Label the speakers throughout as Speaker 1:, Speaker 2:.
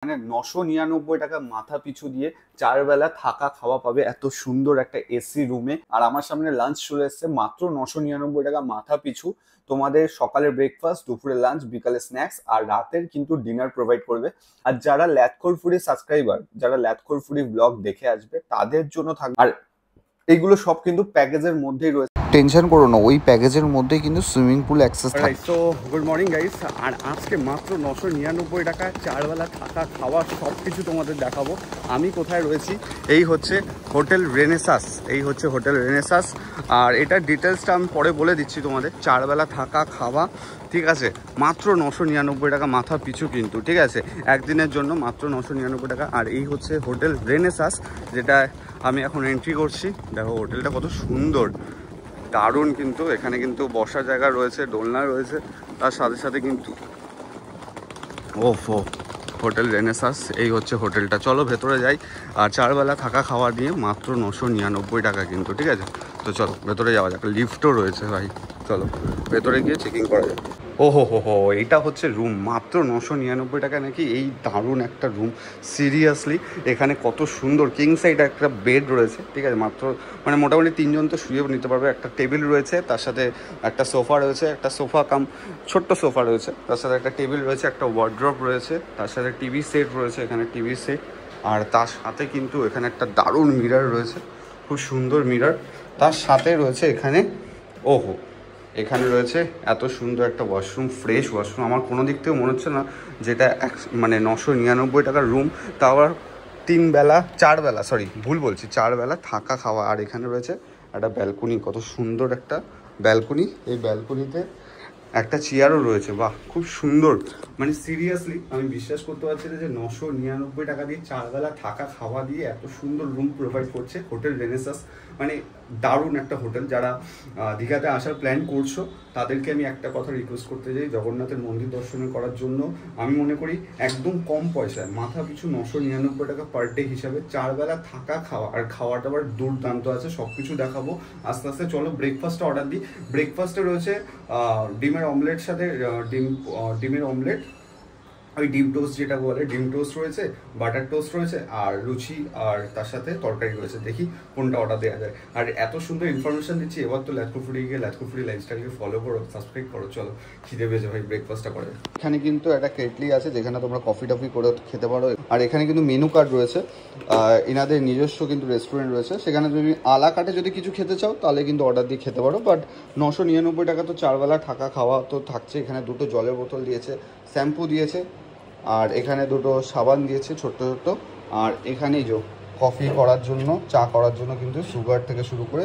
Speaker 1: মানে 999 টাকা মাথা পিছু দিয়ে 4 বেলা থাকা খাওয়া পাবে এত সুন্দর একটা এসি রুমে। আর আমার সামনে লাঞ্চ চলে এসছে মাত্র 999 টাকা মাথা পিছু। তোমাদের সকালের ব্রেকফাস্ট, দুপুরে লাঞ্চ, বিকালে স্ন্যাক্স আর রাতের কিন্তু ডিনার প্রোভাইড করবে। আর যারা ল্যাথখোর ফুডি সাবস্ক্রাইবার, যারা ল্যাথখোর ফুডি ব্লগ দেখে আসবে তাদের জন্য থাকবে। আর এইগুলো সব কিন্তু প্যাকেজের মধ্যেই রয়েছে, টেনশন করো না, ওই প্যাকেজের মধ্যেই কিন্তু সুইমিং পুল অ্যাক্সেস থাকে। তো গুড মর্নিং গাইস, আর আজকে মাত্র 999 টাকা 4 বেলা থাকা খাওয়া সব কিছু তোমাদের দেখাবো। আমি কোথায় রয়েছি, এই হচ্ছে হোটেল রেনেসাস, এই হচ্ছে হোটেল রেনেসাস। আর এটার ডিটেলসটা আমি পরে বলে দিচ্ছি তোমাদের। 4 বেলা থাকা খাওয়া, ঠিক আছে, মাত্র 999 টাকা মাথা পিছু কিন্তু, ঠিক আছে, একদিনের জন্য মাত্র 999 টাকা। আর এই হচ্ছে হোটেল রেনেসাস, যেটা আমি এখন এন্ট্রি করছি। দেখো হোটেলটা কত সুন্দর, দারুণ কিন্তু। এখানে কিন্তু বসার জায়গা রয়েছে, দোলনা রয়েছে, তার সাথে সাথে কিন্তু ওফো হোটেল রেনেসাস, এই হচ্ছে হোটেলটা। চলো ভেতরে যাই। আর 4 বেলা থাকা খাওয়া নিয়ে মাত্র 999 টাকা কিন্তু, ঠিক আছে। তো চলো ভেতরে যাওয়া যাক, লিফটও রয়েছে ভাই। চলো ভেতরে গিয়ে চেকিং করা যাক। ও হো, এটা হচ্ছে রুম, মাত্র 999 টাকা নাকি। এই দারুণ একটা রুম, সিরিয়াসলি। এখানে কত সুন্দর কিং সাইড একটা বেড রয়েছে, ঠিক আছে। মাত্র মানে মোটামুটি 3জন তো শুয়ে নিতে পারবে। একটা টেবিল রয়েছে, তার সাথে একটা সোফা রয়েছে, একটা সোফা কাম ছোট্ট সোফা রয়েছে, তার সাথে একটা টেবিল রয়েছে, একটা ওয়ার্ড্রপ রয়েছে, তার সাথে টিভি সেট রয়েছে, এখানে টিভি সেট। আর তার সাথে কিন্তু এখানে একটা দারুণ মিরর রয়েছে, খুব সুন্দর মিরর। তার সাথে রয়েছে এখানে, ওহো, এখানে রয়েছে এত সুন্দর একটা ওয়াশরুম, ফ্রেশ ওয়াশরুম। আমার কোনো দিক থেকে মনে হচ্ছে না যেটা মানে 999 টাকার রুম, তাও আবার 3 বেলা 4 বেলা, সরি ভুল বলছি, 4 বেলা থাকা খাওয়া। আর এখানে রয়েছে একটা ব্যালকনি, কত সুন্দর একটা ব্যালকনি। এই ব্যালকনিতে একটা চেয়ারও রয়েছে, বাহ খুব সুন্দর। মানে সিরিয়াসলি আমি বিশ্বাস করতে পারছি না যে 999 টাকা দিয়ে 4 বেলা থাকা খাওয়া দিয়ে এত সুন্দর রুম প্রোভাইড করছে হোটেল রেনেসাস। মানে দারুণ একটা হোটেল। যারা দীঘাতে আসার প্ল্যান করছো তাদেরকে আমি একটা কথা রিকোয়েস্ট করতে চাই, জগন্নাথের মন্দির দর্শন করার জন্য আমি মনে করি একদম কম পয়সায় মাথা পিছু 999 টাকা পার ডে হিসাবে 4 বেলা থাকা খাওয়া। আর খাওয়াটা আবার দুর্দান্ত আছে, সব কিছু দেখাবো আস্তে আস্তে। চলো ব্রেকফাস্টটা অর্ডার দিই। ব্রেকফাস্টে রয়েছে ডিমের অমলেট, সাথে ডিমের অমলেট, ওই ডিম টোস্ট যেটা বলে, ডিম টোস্ট রয়েছে, বাটার টোস্ট রয়েছে, আর লুচি, আর তার সাথে তরকারি রয়েছে। দেখি কোনটা অর্ডার দেওয়া যায়। আর এত সুন্দর ইনফরমেশন দিচ্ছি, এবার তো ল্যাথখোর ফুডি গিয়ে ল্যাথখোর ফুডি লাইফস্টাইলকে ফলো করো, সাবস্ক্রাইব করো। চলো খিদে পেয়েছে ভাই, ব্রেকফাস্টটা করে। এখানে কিন্তু একটা কেটলি আছে যেখানে তোমরা কফি টফি করে খেতে পারো। আর এখানে কিন্তু মেনু কার্ড রয়েছে, এনাদের নিজস্ব কিন্তু রেস্টুরেন্ট রয়েছে, সেখানে যদি আলা কাটে যদি কিছু খেতে চাও তাহলে কিন্তু অর্ডার দিয়ে খেতে পারো। বাট 999 টাকা তো 4 বেলা থাকা খাওয়া তো থাকছে। এখানে দুটো জলের বোতল দিয়েছে, শ্যাম্পু দিয়েছে, আর এখানে দুটো সাবান দিয়েছে ছোট্ট ছোট্ট। আর এখানেই যে কফি করার জন্য, চা করার জন্য কিন্তু সুগার থেকে শুরু করে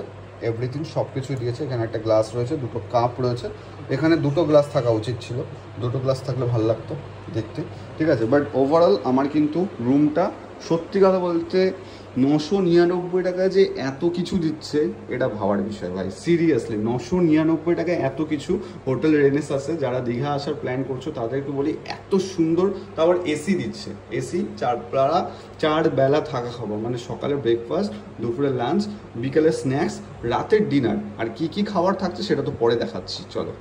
Speaker 1: এভরিথিং সব কিছুই দিয়েছে। এখানে একটা গ্লাস রয়েছে, দুটো কাপ রয়েছে। এখানে দুটো গ্লাস থাকা উচিত ছিল, দুটো গ্লাস থাকলে ভালো লাগতো দেখতে, ঠিক আছে। বাট ওভারঅল আমার কিন্তু রুমটা, সত্যি কথা বলতে 999 টাকায় যে এত কিছু দিচ্ছে এটা ভাবার বিষয় ভাই, সিরিয়াসলি। 999 টাকায় এত কিছু হোটেল রেনেসাসে যারা দীঘা আসার প্ল্যান করছো তাদেরকে বলি, এত সুন্দর। তারপর এসি দিচ্ছে, এসি 4 বেলা থাকা খাবো, মানে সকালে ব্রেকফাস্ট, দুপুরে লাঞ্চ, বিকেলে স্ন্যাক্স, রাতের ডিনার। আর কি কি খাবার থাকছে সেটা তো পরে দেখাচ্ছি। চলো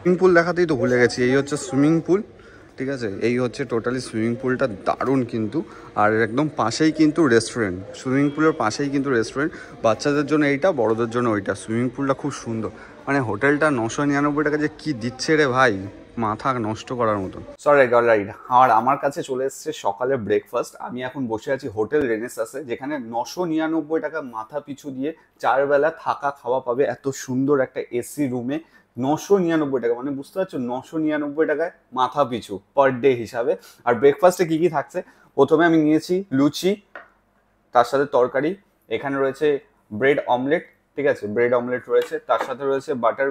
Speaker 1: সুইমিং পুল দেখাতেই তো ভুলে গেছি, এই হচ্ছে সুইমিং পুল, ঠিক আছে। এই হচ্ছে টোটালি সুইমিং পুলটা, দারুণ কিন্তু। আর একদম পাশেই কিন্তু রেস্টুরেন্ট, সুইমিং পুলের পাশেই কিন্তু রেস্টুরেন্ট। বাচ্চাদের জন্য এইটা, বড়দের জন্য ওইটা। সুইমিং পুলটা খুব সুন্দর। মানে হোটেলটা 999 টাকা যে কি দিচ্ছে রে ভাই, মাথা নষ্ট করার মতন। অলরাইট, আর আমার কাছে চলে এসছে সকালে ব্রেকফাস্ট। আমি এখন বসে আছি হোটেল রেনেসাসে, যেখানে 999 টাকা মাথা পিছু দিয়ে 4 বেলা থাকা খাওয়া পাবে এত সুন্দর একটা এসি রুমে। 999 টাকা, মানে বুঝতে পারছো, 999 টাকায় মাথা পিছু পার ডে হিসাবে। আর ব্রেকফাস্টে কি কি থাকছে, প্রথমে আমি নিয়েছি লুচি, তার সাথে তরকারি। এখানে রয়েছে ব্রেড অমলেট, ঠিক আছে, ব্রেড অমলেট রয়েছে, তার সাথে রয়েছে বাটার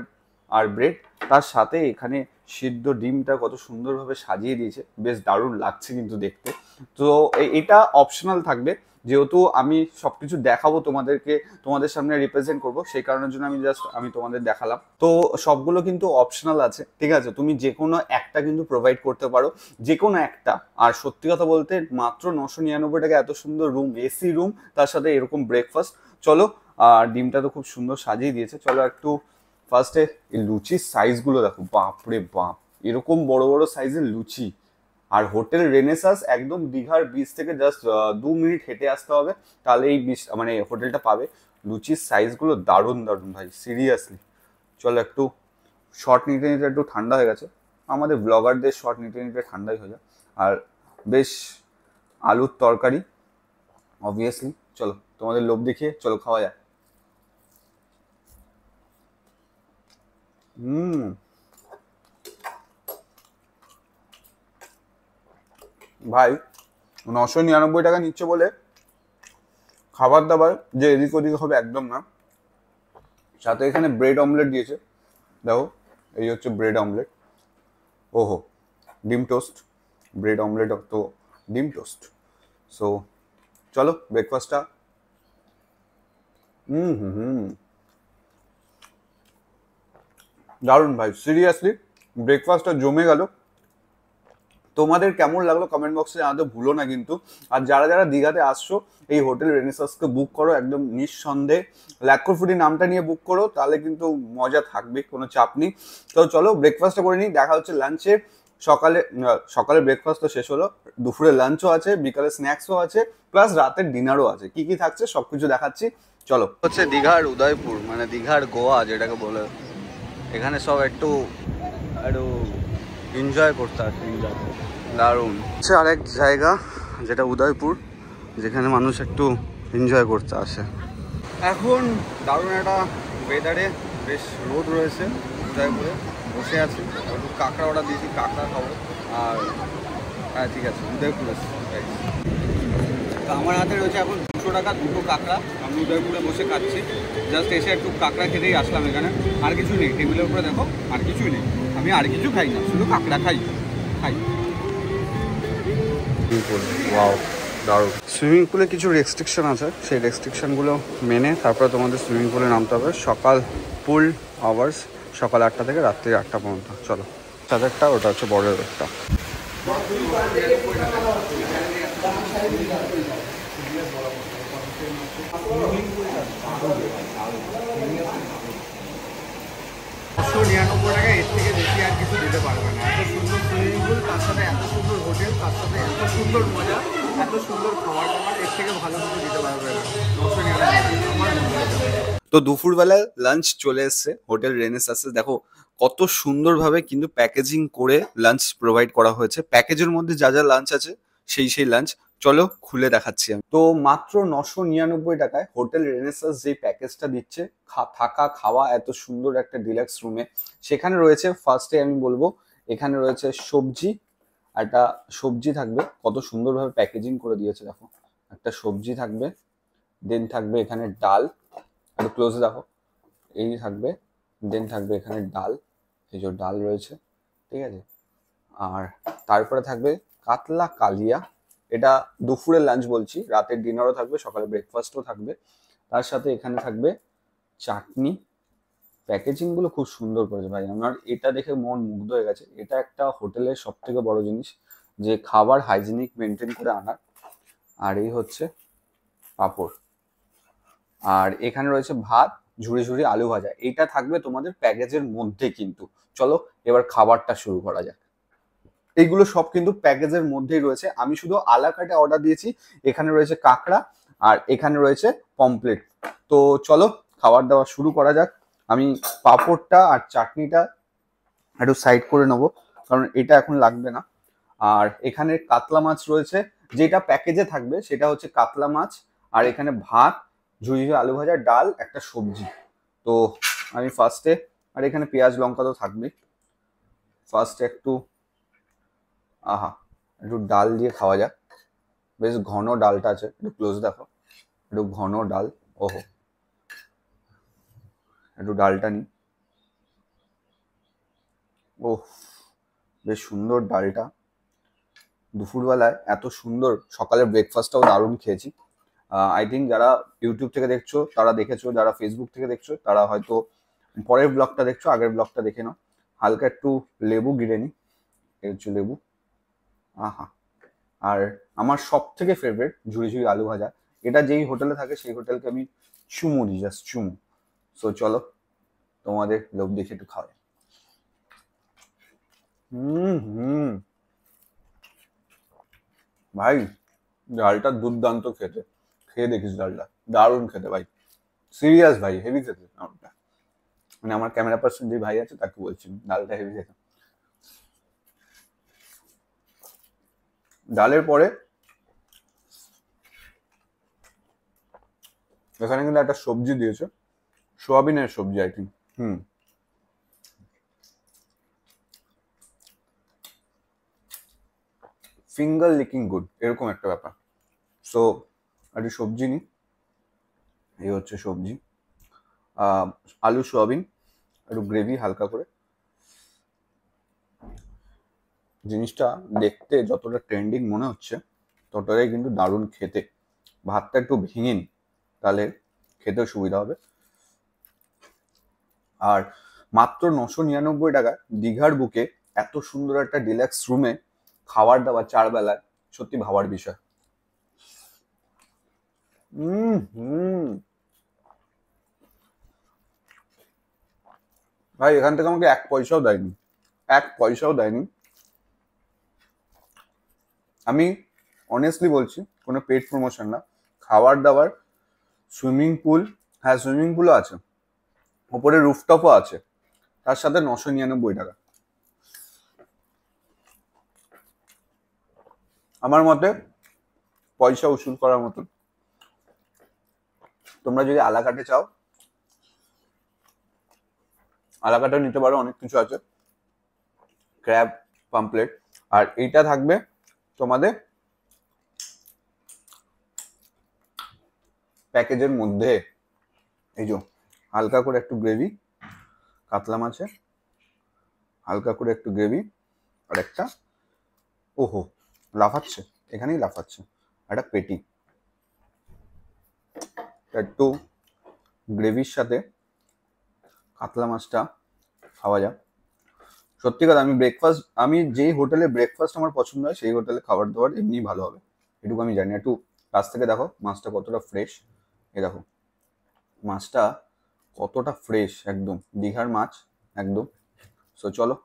Speaker 1: আর ব্রেড। তার সাথে এখানে সিদ্ধ ডিমটা কত সুন্দরভাবে সাজিয়ে দিয়েছে, বেশ দারুণ লাগছে কিন্তু দেখতে। তো এটা অপশনাল থাকবে, যেহেতু আমি সবকিছু দেখাবো তোমাদেরকে, তোমাদের সামনে রিপ্রেজেন্ট করব, সেই কারণের জন্য আমি তোমাদের দেখালাম। তো সবগুলো কিন্তু অপশনাল আছে, ঠিক আছে। তুমি যে কোনো একটা কিন্তু প্রোভাইড করতে পারো, যে কোনো একটা। আর সত্যি কথা বলতে মাত্র 999 টাকা এত সুন্দর রুম, এসি রুম, তার সাথে এরকম ব্রেকফাস্ট। চলো, আর ডিমটা তো খুব সুন্দর সাজিয়ে দিয়েছে। চলো একটু ফার্স্টে এই লুচির সাইজগুলো দেখো, বাপ রে বাপ, এরকম বড় বড় সাইজের লুচি, আর হোটেল রেনেসাস একদম দীঘার বিচ থেকে জাস্ট 2 মিনিট হেঁটে আসতে হবে, তাহলে এই বিচ মানে হোটেলটা পাবে। লুচির সাইজগুলো দারুণ দারুণ ভাই, সিরিয়াসলি। চলো একটু শর্ট নিতে নিতে একটু ঠান্ডা হয়ে গেছে, আমাদের ব্লগারদের শর্ট নিতে নিতে ঠান্ডাই হয়ে যায়। আর বেশ আলুর তরকারি অবভিয়াসলি। চলো তোমাদের লোভ দেখিয়ে চলো খাওয়া যায়। ভাই 999 টাকা নিচ্ছে বলে খাবার দাবার যে এদিক ওদিক হবে একদম না। সাথে এখানে ব্রেড অমলেট দিয়েছে, দেখো এই হচ্ছে ব্রেড অমলেট। ওহো, ডিম টোস্ট, ব্রেড অমলেট তো ডিম টোস্ট। সো চলো ব্রেকফাস্টটা। দারুণ ভাই, সিরিয়াসলি ব্রেকফাস্টটা জমে গেল। তোমাদের কেমন লাগলো কমেন্ট বক্সে জানাতে ভুলো না কিন্তু। আর যারা যারা দীঘাতে আসছো এই হোটেল রেনেসাসকে বুক করো একদম নিঃসন্দেহে। ল্যাক্কো ফুডি নামটা নিয়ে বুক করো, তাহলে কিন্তু মজা থাকবে, কোনো চাপ নেই। তো চলো ব্রেকফাস্টটা করে নিই, দেখা হচ্ছে লাঞ্চে। সকালে ব্রেকফাস্ট তো শেষ হলো, দুপুরে লাঞ্চও আছে, বিকালে স্ন্যাক্সও আছে, প্লাস রাতের ডিনারও আছে। কি কি থাকছে সবকিছু দেখাচ্ছি, চলো। হচ্ছে দীঘার উদয়পুর, মানে দীঘার গোয়া যেটাকে বলে। এখানে সব একটু একটু এনজয় করতে আসে, এনজয় করতে দারুণ। হচ্ছে আরেক জায়গা যেটা উদয়পুর, যেখানে মানুষ একটু এনজয় করতে আসে। এখন দারুণ একটা ওয়েদারে, বেশ রোদ রয়েছে, উদয়পুরে বসে আছি। একটু কাঁকড়া অর্ডার দিয়েছি, কাঁকড়া খাবো। আর হ্যাঁ ঠিক আছে, উদয়পুরে আমার হাতে রয়েছে এখন 200 টাকা দুটো কাঁকড়া। আমি উদয়পুরে বসে খাচ্ছি, জাস্ট এসে একটু কাঁকড়া খেতেই আসলাম এখানে। আর কিছু নেই টেবিলের উপরে, দেখো আর কিছুই নেই। আমি আর কিছু খাই না, শুধু কাঁকড়া খাই। ওয়াও দারুণ। সুইমিং পুলে কিছু রেস্ট্রিকশন আছে, সেই রেস্ট্রিকশনগুলো মেনে তারপরে তোমাদের সুইমিং পুলে নামতে হবে। সকাল পুল আওয়ার্স সকাল 8টা থেকে রাত্রি 8টা পর্যন্ত। চলো, চাঁদেরটা ওটা হচ্ছে বড়ের একটা। টাকা এর থেকে বেশি আর কিছু দিতে পারবে না। এত সুন্দর সুইমিং পুল, তার সাথে এত সুন্দর হোটেল, তার সাথে এত সুন্দর মজা, এত সুন্দর খাবার দাবার, এর থেকে ভালো কিছু দিতে পারবে না। তো দুপুরবেলা লাঞ্চ চলে এসছে হোটেল রেনেসাসে। দেখো কত সুন্দরভাবে কিন্তু প্যাকেজিং করে লাঞ্চ প্রোভাইড করা হয়েছে। প্যাকেজের মধ্যে যা যা লাঞ্চ আছে সেই লাঞ্চ চলো খুলে দেখাচ্ছি আমি। তো মাত্র 999 টাকায় হোটেল রেনেসাস যে প্যাকেজটা দিচ্ছে, থাকা খাওয়া এত সুন্দর একটা ডিলাক্স রুমে, সেখানে রয়েছে ফার্স্টে আমি বলবো এখানে রয়েছে সবজি। একটা সবজি থাকবে, কত সুন্দরভাবে প্যাকেজিং করে দিয়েছে দেখো। একটা সবজি থাকবে, দেন থাকবে এখানে ডাল, একটু ক্লোজে দেখো, এই থাকবে। দেন থাকবে এখানে ডাল, এই যে ডাল রয়েছে, ঠিক আছে। আর তারপরে থাকবে কাতলা কালিয়া, এটা দুপুরের লাঞ্চ বলছি, রাতের ডিনারও থাকবে, সকালে ব্রেকফাস্টও থাকবে। তার সাথে এখানে থাকবে চাটনি। প্যাকেজিং গুলো খুব সুন্দর করেছে ভাই, আমার এটা দেখে মন মুগ্ধ হয়ে গেছে। এটা একটা হোটেলের সব থেকে বড় জিনিস, যে খাবার হাইজিনিক মেনটেন করে আনার। আর এই হচ্ছে পাঁপড়। আর এখানে রয়েছে ভাত, ঝুড়ি ঝুড়ি আলু ভাজা। এইটা থাকবে তোমাদের প্যাকেজের মধ্যে কিন্তু। চলো এবার খাবারটা শুরু করা যাক। এইগুলো সব কিন্তু প্যাকেজের মধ্যেই রয়েছে, আমি শুধু আলা কাটে অর্ডার দিয়েছি। এখানে রয়েছে কাঁকড়া আর এখানে রয়েছে পমপ্লেট। তো চলো খাবার দাবার শুরু করা যাক। আমি পাঁপড়টা আর চাটনিটা একটু সাইড করে নেবো, কারণ এটা এখন লাগবে না। আর এখানে কাতলা মাছ রয়েছে, যেটা প্যাকেজে থাকবে সেটা হচ্ছে কাতলা মাছ। আর এখানে ভাত, ঝুড়ি ঝুড়ি আলু ভাজা, ডাল, একটা সবজি। তো আমি ফার্স্টে, আর এখানে পেঁয়াজ লঙ্কা তো থাকবেই, ফার্স্টে একটু আহা একটু ডাল দিয়ে খাওয়া যাক। বেশ ঘন ডালটা আছে, একটু ক্লোজ দেখো, একটু ঘন ডাল। ওহো, একটু ডালটা নি। ওহ, বেশ সুন্দর ডালটা। দুপুরবেলায় এত সুন্দর, সকালের ব্রেকফাস্টটাও দারুণ খেয়েছি। আই থিঙ্ক যারা ইউটিউব থেকে দেখছো তারা দেখেছো, যারা ফেসবুক থেকে দেখছো তারা হয়তো পরের ব্লগটা দেখছো, আগের ব্লগটা দেখে নাও। হালকা একটু লেবু গিলে নি, এই হচ্ছে লেবু। আহা, আর আমার সব থেকে ফেভারিট ঝুড়ি ঝুড়ি আলু ভাজা। এটা যেই হোটেলে থাকে সেই হোটেলকে আমি চুমু দিই, জাস্ট চুমু। সো চলো তোমাদের লোভ দেখে একটু খাওয়াই। হুম হুম ভাই ডালটা দুর্দান্ত খেতে, খেয়ে দেখিস ডালটা, দারুণ খেতে ভাই, সিরিয়াস ভাই, হেভি খেতে ডালটা। মানে আমার ক্যামেরা পার্সন যে ভাই আছে তাকে বলছি, ডালটা হেভি খেতে। ডালের পরে এখানে কিন্তু একটা সবজি দিয়েছে, সোয়াবিনের সবজি I think. Finger licking good এরকম একটা ব্যাপার। সো একটু সবজি নিই, এই হচ্ছে সবজি, আলু সোয়াবিন, একটু গ্রেভি হালকা করে। জিনিসটা দেখতে যতটা ট্রেন্ডিং মনে হচ্ছে ততটাই কিন্তু দারুণ খেতে। ভাতটা একটু ভেঙে নি, তাহলে খেতেও সুবিধা হবে। আর মাত্র 999 টাকা দীঘার বুকে এত সুন্দর একটা ডিলাক্স রুমে খাবার দাবার 4 বেলায়, সত্যি ভাবার বিষয়। ভাই এখান থেকে আমাকে 1 পয়সাও দেয়নি, 1 পয়সাও দেয়নি। আমি অনেস্টলি বলছি, কোনো পেড প্রমোশন না। খাবার দাবার, সুইমিং পুল, হ্যাঁ সুইমিং পুলও আছে, ওপরে রুফটপও আছে, তার সাথে 999 টাকা। আমার মতে পয়সা উসুল করার মতন। তোমরা যদি আলাকাটে চাও, আলাকাটে নিতে পারো, অনেক কিছু আছে, ক্র্যাব, পাম্পলেট। আর এইটা থাকবে তোমাদের প্যাকেজের মধ্যে। এই যে হালকা করে একটু গ্রেভি, কাতলা মাছে হালকা করে একটু গ্রেভি, আর একটা ওহো লাফাচ্ছে, এখানেই লাফাচ্ছে, একটা পেটি, একটু গ্রেভির সাথে কাতলা মাছটা খাওয়া যাক। সত্যি কথা, আমি যেই হোটেলে ব্রেকফাস্ট আমার পছন্দ হয় সেই হোটেলে খাবার দাবার এমনি ভালো হবে, এটুকু আমি জানি। একটু কাছ থেকে দেখো মাছটা কতটা ফ্রেশ, এ দেখো মাছটা কতটা ফ্রেশ, একদম দীঘার মাছ একদম। সো চলো।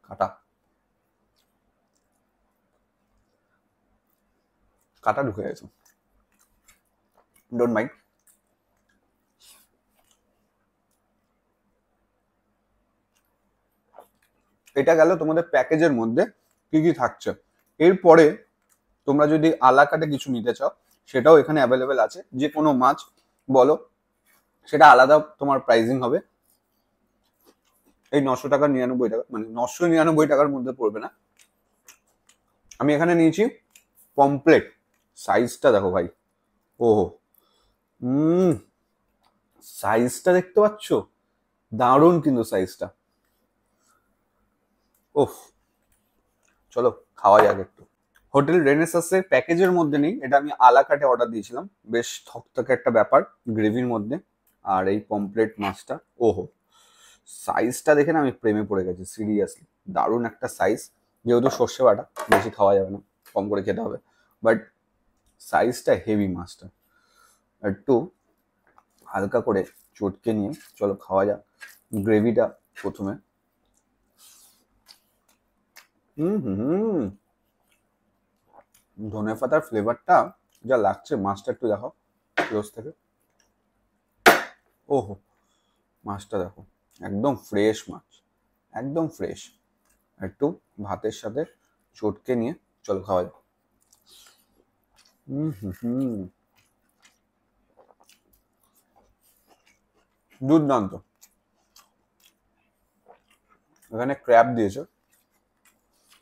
Speaker 1: কাটা কাটা ঢুকে গেছে, ডোন্ট মাইন্ড। এটা গেল তোমাদের প্যাকেজের মধ্যে কি কি থাকছে। এরপরে তোমরা যদি আলাকাটে কিছু নিতে চাও সেটাও এখানে অ্যাভেলেবেল আছে, যে কোনো মাছ বলো, সেটা আলাদা তোমার প্রাইসিং হবে। এই 999 টাকা, মানে 999 টাকার মধ্যে পড়বে না। আমি এখানে নিয়েছি পমপ্লেট, সাইজটা দেখো ভাই, ওহো, সাইজটা দেখতে পাচ্ছ, দারুণ কিন্তু সাইজটা। ওফ, চলো খাওয়া যাক একটু। হোটেল রেনেসাসের প্যাকেজের মধ্যে নেই, এটা আমি আলাকাটে অর্ডার দিয়েছিলাম। বেশ থকথকে একটা ব্যাপার গ্রেভির মধ্যে, আর এই পমপ্লেট মাছটা, ওহো সাইজটা দেখে না আমি প্রেমে পড়ে গেছি, সিরিয়াসলি দারুণ একটা সাইজ। যেহেতু সর্ষে বাটা, বেশি খাওয়া যাবে না, কম করে খেতে হবে, বাট সাইজটা হেভি মাছটা। একটু হালকা করে চটকে নিয়ে চলো খাওয়া যাক। গ্রেভিটা প্রথমে, ধনে পাতার ফ্লেভারটা যা লাগছে, মাছটা একটু দেখো ক্লোজ থেকে, ওহো মাছটা দেখো, একদম ফ্রেশ মাছ, একদম ফ্রেশ। একটু ভাতের সাথে চটকে নিয়ে চলো খাওয়া যাক। দুর্দান্ত। এখানে ক্র্যাব দিয়েছে,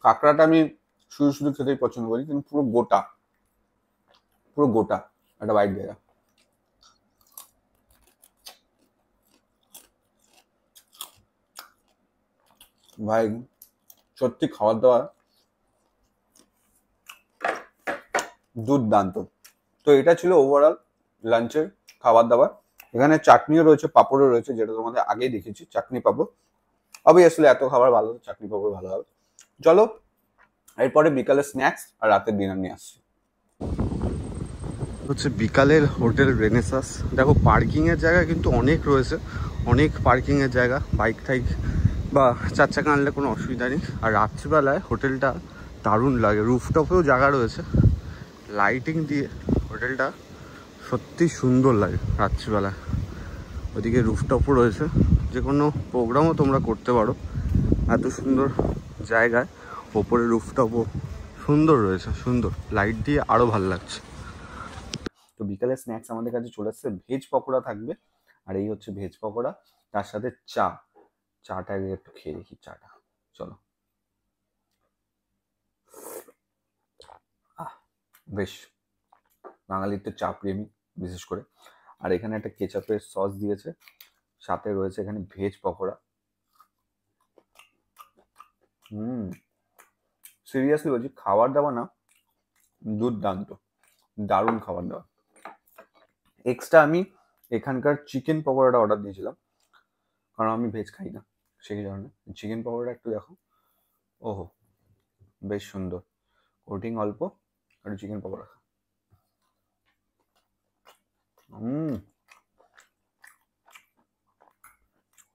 Speaker 1: কাঁকড়াটা আমি শুধু শুধু খেতেই পছন্দ করি, কিন্তু পুরো গোটা, পুরো গোটা একটা বাইট দেওয়া। ভাই সত্যি খাওয়া দাওয়া দুর্দান্ত। তো এটা ছিল ওভারঅল লাঞ্চের খাবার দাবার। এখানে চাটনিও রয়েছে, পাঁপড়ও রয়েছে, যেটা তোমাদের আগেই দেখেছি, চাটনি পাঁপড়। অবভিয়াসলি এত খাবার ভালো, চাটনি পাঁপড় ভালো হবে। চলো এরপরে বিকালে স্ন্যাক্স আর রাতের ডিনার নিয়ে আসছি। হচ্ছে বিকালের হোটেল রেনেসাস। দেখো পার্কিং এর জায়গা কিন্তু অনেক রয়েছে, অনেক পার্কিং এর জায়গা, বাইক টাইক বা 4 চাকা আনলে কোনো অসুবিধা নেই। আর রাত্রিবেলায় হোটেলটা দারুণ লাগে, রুফটপেও জায়গা রয়েছে, লাইটিং দিয়ে হোটেলটা সত্যি সুন্দর লাগে রাত্রিবেলায়। ওদিকে রুফটপও রয়েছে, যে কোনো প্রোগ্রামও তোমরা করতে পারো এত সুন্দর জায়গায়। ওপরে রুফটপও সুন্দর রয়েছে, সুন্দর লাইট দিয়ে আরও ভালো লাগছে। তো বিকালে স্ন্যাক্স আমাদের কাছে চলে আসছে, ভেজ পকোড়া থাকবে। আর এই হচ্ছে ভেজ পকোড়া, তার সাথে চাটা একটু খেয়ে দেখি চাটা। চলো। বেশ, বাঙালির তো চা প্রেমী বিশেষ করে। আর এখানে একটা কেচাপের সস দিয়েছে, সাথে রয়েছে এখানে ভেজ পকোড়া। সিরিয়াসলি বলছি, খাবার দাবার না দুর্দান্ত, দারুণ খাবার দাবার। এক্সট্রা আমি এখানকার চিকেন পকোড়াটা অর্ডার দিয়েছিলাম, কারণ আমি ভেজ খাই না, সেই কারণে। চিকেন পকোড়া একটু দেখো, ওহো বেশ সুন্দর, কোটিং অল্প, আর চিকেন পকোড়া।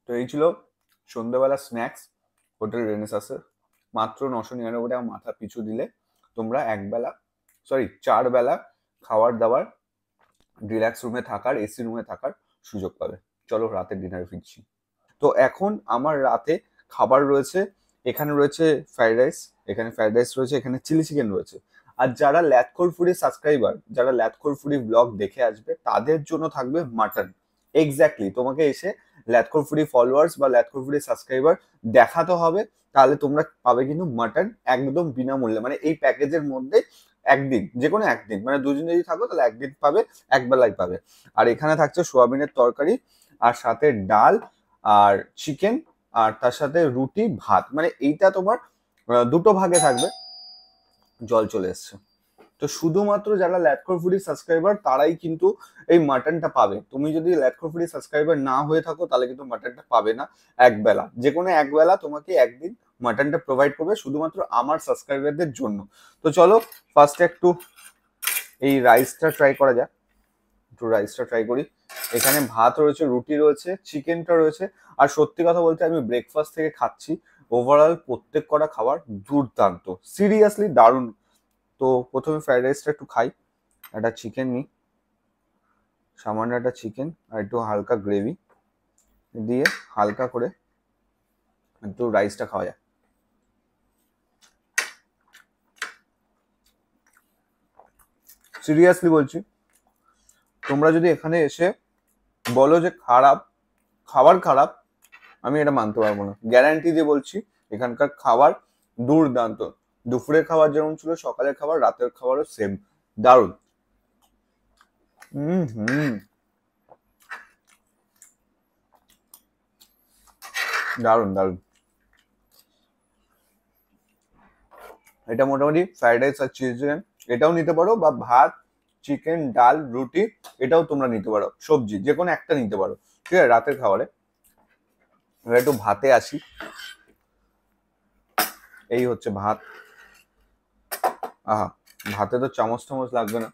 Speaker 1: তো এই ছিল সন্ধ্যাবেলা স্ন্যাক্স হোটেল রেনেসাসের। মাত্র 999 টাকা মাথা পিছু দিলে তোমরা 4 বেলা খাবার দাবার, রিল্যাক্স রুমে থাকার, এসি রুমে থাকার সুযোগ পাবে। চলো রাতের ডিনারে ফিরছি। তো এখন আমার রাতে খাবার রয়েছে, এখানে রয়েছে ফ্রাইড রাইস, এখানে ফ্রাইড রাইস রয়েছে, এখানে চিলি চিকেন রয়েছে। আর যারা ল্যাথখোর ফুডি সাবস্ক্রাইবার, যারা ল্যাথখোর ফুডি ব্লগ দেখে আসবে, তাদের জন্য থাকবে মাটন। এক্স্যাক্টলি, তোমাকে এসে ল্যাথখোর ফুডি ফলোয়ার্স বা ল্যাথখোর ফুডি সাবস্ক্রাইবার দেখাতে হবে, তাহলে তোমরা পাবে কিন্তু মাটন একদম বিনামূল্যে। মানে এই প্যাকেজের মধ্যে একদিন, যে কোনো একদিন, মানে দুদিন যদি থাকো তাহলে একদিন পাবে, একবেলাই পাবে। আর এখানে থাকছে সোয়াবিনের তরকারি, আর সাথে ডাল আর চিকেন, আর তার সাথে রুটি ভাত। মানে এইটা তোমার দুটো ভাগে থাকবে। জল চলে এসছে। তো শুধুমাত্র যারা ল্যাথখোর ফুডি সাবস্ক্রাইবার তারাই কিন্তু এই মাটনটা পাবে। তুমি যদি ল্যাথখোর ফুডি সাবস্ক্রাইবার না হয়ে থাকো তাহলে কিন্তু মাটনটা পাবে না একবেলা, যে কোনো একবেলা তোমাকে একদিন মাটনটা প্রোভাইড করবে শুধুমাত্র আমার সাবস্ক্রাইবারদের জন্য। তো চলো ফার্স্টে একটু এই রাইসটা ট্রাই করা যাক, একটু রাইসটা ট্রাই করি। এখানে ভাত রয়েছে, রুটি রয়েছে, চিকেনটা রয়েছে। আর সত্যি কথা বলতে আমি ব্রেকফাস্ট থেকে খাচ্ছি, ওভারঅল প্রত্যেক কটা খাবার দুর্দান্ত, সিরিয়াসলি দারুণ। তো প্রথমে ফ্রাইড রাইসটা একটু খাই, একটা চিকেন নিই, সামান্য একটা চিকেন আর একটু হালকা গ্রেভি দিয়ে হালকা করে একটু রাইসটা খাওয়া যায়। সিরিয়াসলি বলছি, তোমরা যদি এখানে এসে বলো যে খাবার খারাপ, আমি এটা মানতে পারবো না, গ্যারান্টি দিয়ে বলছি এখানকার খাবার দুর্দান্ত। দুপুরের খাবার যেমন ছিল, সকালের খাবার, রাতের খাবারও সেম, দারুণ। দারুণ দারুণ। এটা মোটামুটি ফ্রাইড রাইস আর চিলি চিকেন এটাও নিতে পারো, বা ভাত চিকেন ডাল রুটি এটাও তোমরা নিতে পারো, সবজি যে কোনো একটা নিতে পারো, ঠিক আছে, রাতের খাবারে। এবার একটু ভাতে আসি, এই হচ্ছে ভাত। আহা, ভাতে তো চামচ টামচ লাগবে না,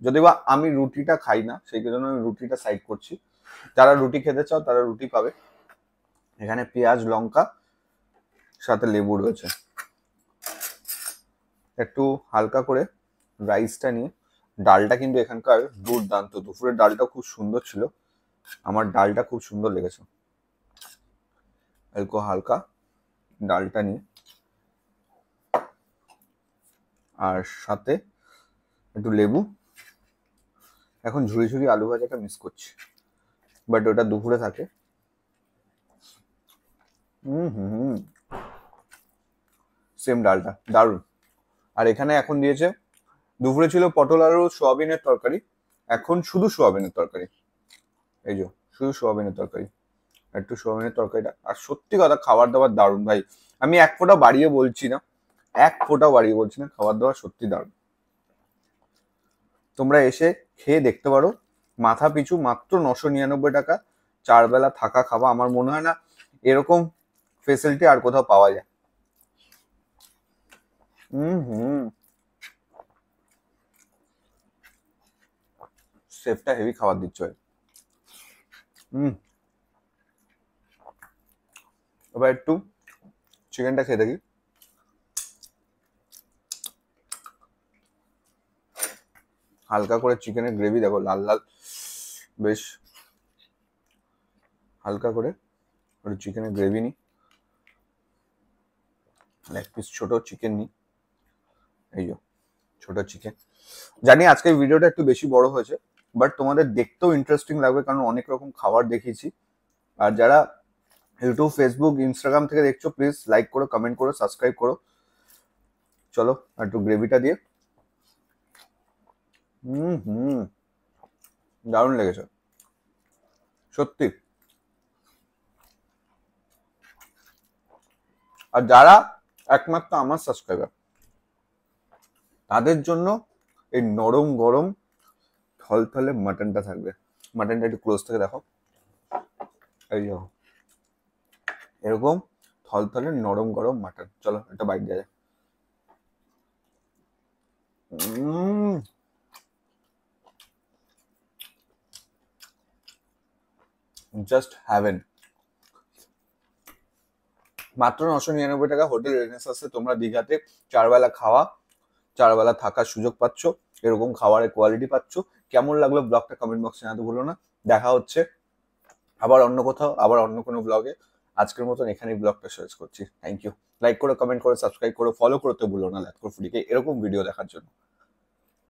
Speaker 1: যদি বা আমি রুটিটা খাই না সেই জন্য আমি রুটিটা সাইড করছি। যারা রুটি খেতে চাও তারা রুটি পাবে। এখানে পেঁয়াজ লঙ্কা সাথে লেবু রয়েছে। একটু হালকা করে রাইসটা নিয়ে, ডালটা কিন্তু এখানকার দুর্দান্ত, দুপুরের ডালটা খুব সুন্দর ছিল, আমার ডালটা খুব সুন্দর লেগেছে। একটু হালকা ডালটা নিয়ে, আর সাথে একটু লেবু। এখন ঝুড়ি ঝুড়ি আলু ভাজাটা মিস করছি, বাট ওটা দুপুরে থাকে। সেম ডালটা দারুণ। আর এখানে এখন দিয়েছে, দুপুরে ছিল পটল আলু সোয়াবিনের তরকারি, এখন শুধু সোয়াবিনের তরকারি, এই যে শুধু সোয়াবিনের তরকারি, একটু সোয়াবিনের তরকারিটা। আর সত্যি কথা খাবার দাবার দারুণ ভাই, আমি এক ফোঁটা বাড়িয়ে বলছি না, এক ফোঁটা বাড়িয়ে বলছি না, খাবার দাবার সত্যি দারুণ। তোমরা এসে খেয়ে দেখতে পারো, মাথা পিছু মাত্র 999 টাকা, 4 বেলা থাকা খাওয়া। আমার মনে হয় না এরকম ফেসিলিটি আর কোথাও পাওয়া যায়। শেফটা হেভি খাবার দিচ্ছে। এবার একটু চিকেনটা খেয়ে দেখি। হালকা করে চিকেনের গ্রেভি দেখো, লাল লাল, বেশ হালকা করে একটু চিকেনের গ্রেভি নিই, এক পিস ছোট চিকেন নিই, এই যে ছোট চিকেন। জানি আজকের ভিডিওটা একটু বেশি বড় হয়েছে, বাট তোমাদের দেখতেও ইন্টারেস্টিং লাগবে, কারণ অনেক রকম খাবার দেখিয়েছি। আর যারা ইউটিউব, ফেসবুক, ইনস্টাগ্রাম থেকে দেখছো, প্লিজ লাইক করো, কমেন্ট করো, সাবস্ক্রাইব করো। চলো একটু গ্রেভিটা দিয়ে। হুম, দারুণ লেগেছে সত্যি। আর যারা একমাত্র আমার সাবস্ক্রাইবার, তাদের জন্য এই নরম গরম থলথলে মাটনটা থাকবে। মাটনটা একটু ক্লোজ থেকে দেখো, এই দেখো এরকম থলথলে নরম গরম মাটন। চলো একটা বাইট দেওয়া যায়। Just heaven. মাত্র 999 টাকা হোটেল রেনেসাসে তোমরা দীঘাতে 4 বেলা খাওয়া, 4 বেলা থাকার সুযোগ পাচ্ছ, এরকম খাবারের কোয়ালিটি পাচ্ছ। কেমন লাগলো ব্লগটা কমেন্ট বক্সে জানাতে ভুলো না। দেখা হচ্ছে আবার অন্য কোথাও, আবার অন্য কোনো ব্লগে। আজকের মতন এখানেই ব্লগটা শেষ করছি। Thank you. লাইক করো, কমেন্ট করো, সাবস্ক্রাইব করো, ফলো করতে ভুলো না লাতকুর ফুডিকে এরকম ভিডিও দেখার জন্য।